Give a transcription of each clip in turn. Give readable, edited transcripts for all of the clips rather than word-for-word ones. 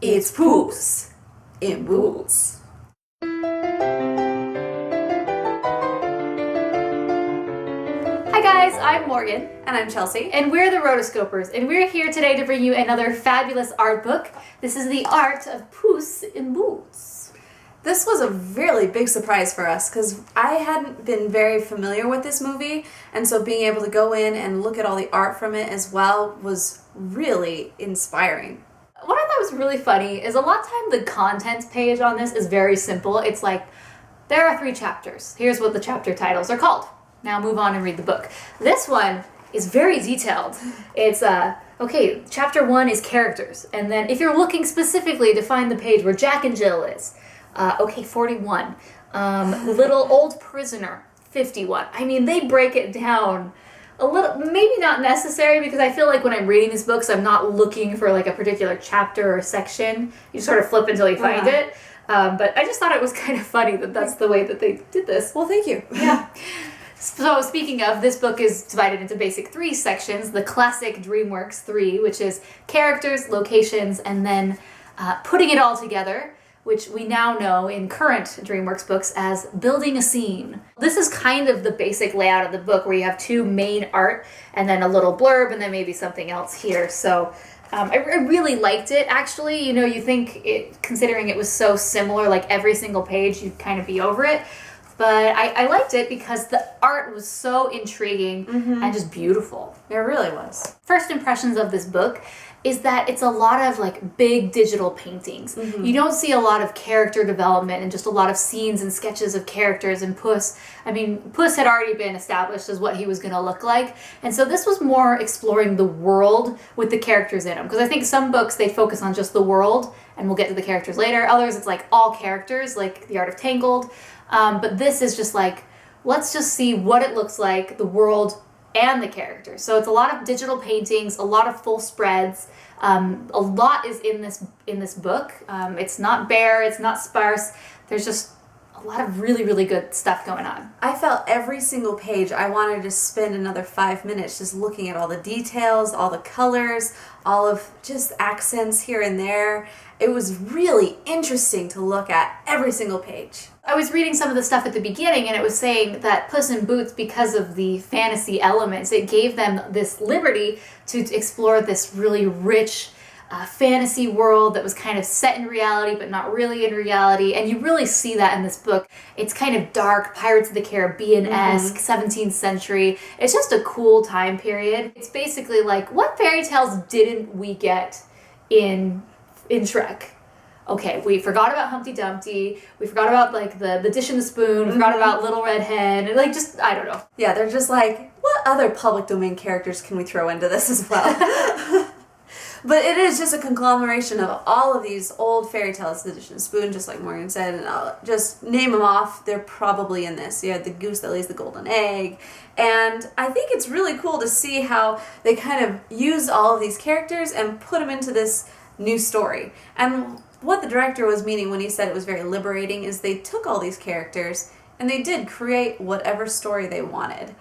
It's Puss in Boots. Hi guys, I'm Morgan. And I'm Chelsea. And we're the Rotoscopers, and we're here today to bring you another fabulous art book. This is the Art of Puss in Boots. This was a really big surprise for us because I hadn't been very familiar with this movie, and so being able to go in and look at all the art from it as well was really inspiring. What I thought was really funny is a lot of time the contents page on this is very simple. It's like, there are 3 chapters. Here's what the chapter titles are called. Now move on and read the book. This one is very detailed. It's, okay, chapter 1 is characters. And then if you're looking specifically to find the page where Jack and Jill is, okay, 41. Little Old Prisoner, 51. I mean, they break it down a little, maybe not necessary, because I feel like when I'm reading these books, I'm not looking for like a particular chapter or section. You sort of flip until you find it. But I just thought it was kind of funny that that's the way that they did this. Well, thank you. Yeah. So speaking of, this book is divided into basic 3 sections. The classic DreamWorks 3, which is characters, locations, and then putting it all together, which we now know in current DreamWorks books as building a scene. This is kind of the basic layout of the book, where you have 2 main art and then a little blurb and then maybe something else here. So I really liked it, actually. You know, you think, considering it was so similar, like every single page, you'd kind of be over it. But I liked it because the art was so intriguing and just beautiful. It really was. First impressions of this book is that it's a lot of like big digital paintings. You don't see a lot of character development and just a lot of scenes and sketches of characters and Puss. I mean, Puss had already been established as what he was going to look like. And so this was more exploring the world with the characters in them. Because I think some books, they focus on just the world, and we'll get to the characters later. Others, it's like all characters, like The Art of Tangled. But this is just like, let's just see what it looks like, the world and the characters. So it's a lot of digital paintings, a lot of full spreads. A lot is in this book. It's not bare, it's not sparse. There's just a lot of really, really good stuff going on. I felt every single page I wanted to spend another 5 minutes just looking at all the details, all the colors, all of just accents here and there. It was really interesting to look at every single page. I was reading some of the stuff at the beginning, and it was saying that Puss in Boots, because of the fantasy elements, it gave them this liberty to explore this really rich fantasy world that was kind of set in reality but not really in reality, and you really see that in this book. It's kind of dark, Pirates of the Caribbean-esque, 17th century. It's just a cool time period. It's basically like, what fairy tales didn't we get in Shrek? Okay, we forgot about Humpty Dumpty, we forgot about like the dish and the spoon, we forgot about Little Red Hen, and like just, I don't know. Yeah, they're just like, what other public domain characters can we throw into this as well? But it is just a conglomeration of all of these old fairy tales, the dish and the spoon, just like Morgan said, and I'll just name them off. They're probably in this. You had the goose that lays the golden egg. And I think it's really cool to see how they kind of use all of these characters and put them into this new story. And what the director was meaning when he said it was very liberating is they took all these characters and they did create whatever story they wanted.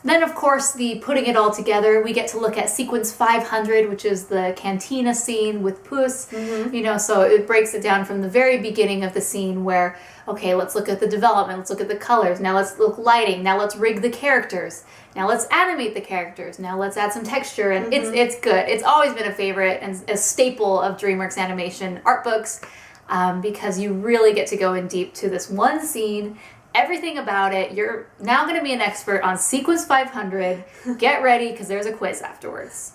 Then, of course, the putting it all together, we get to look at sequence 500, which is the cantina scene with Puss. You know, so it breaks it down from the very beginning of the scene where, okay, let's look at the development, let's look at the colors, now let's look lighting, now let's rig the characters, now let's animate the characters, now let's add some texture, and it's good. It's always been a favorite and a staple of DreamWorks animation art books, because you really get to go in deep to this one scene, everything about it. You're now going to be an expert on sequence 500. Get ready, because there's a quiz afterwards.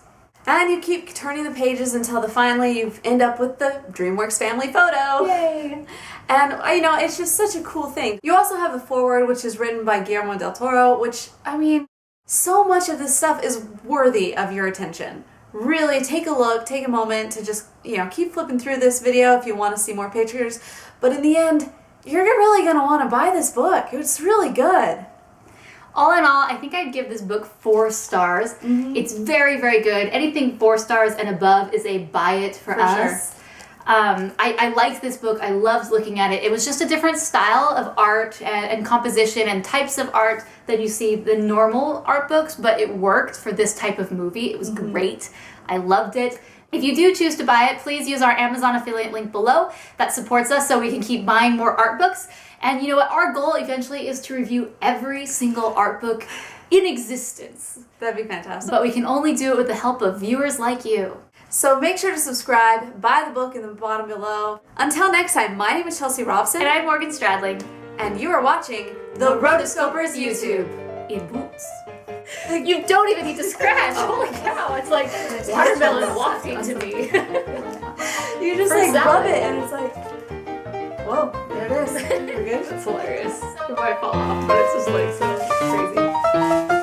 And you keep turning the pages until finally you end up with the DreamWorks family photo. Yay! And, you know, it's just such a cool thing. You also have the foreword, which is written by Guillermo del Toro, which, I mean, so much of this stuff is worthy of your attention. Really take a look, take a moment to just, you know, keep flipping through this video if you want to see more pictures. But in the end, you're really going to want to buy this book. It's really good. All in all, I think I'd give this book 4 stars. It's very, very good. Anything 4 stars and above is a buy it for us. Sure. I liked this book. I loved looking at it. It was just a different style of art and composition and types of art than you see the normal art books, but it worked for this type of movie. It was great. I loved it. If you do choose to buy it, please use our Amazon affiliate link below. That supports us so we can keep buying more art books. And you know what? Our goal eventually is to review every single art book in existence. That'd be fantastic. But we can only do it with the help of viewers like you. So make sure to subscribe, buy the book in the bottom below. Until next time, my name is Chelsea Robson. And I'm Morgan Stradling. And you are watching the Rotoscopers YouTube. In boots. You don't even need to scratch. Holy cow, it's like watermelon wafting to me. You just For like salad. rub it and it's like, whoa, there it is. We're good? That's hilarious. It might fall off, but it's just like so crazy.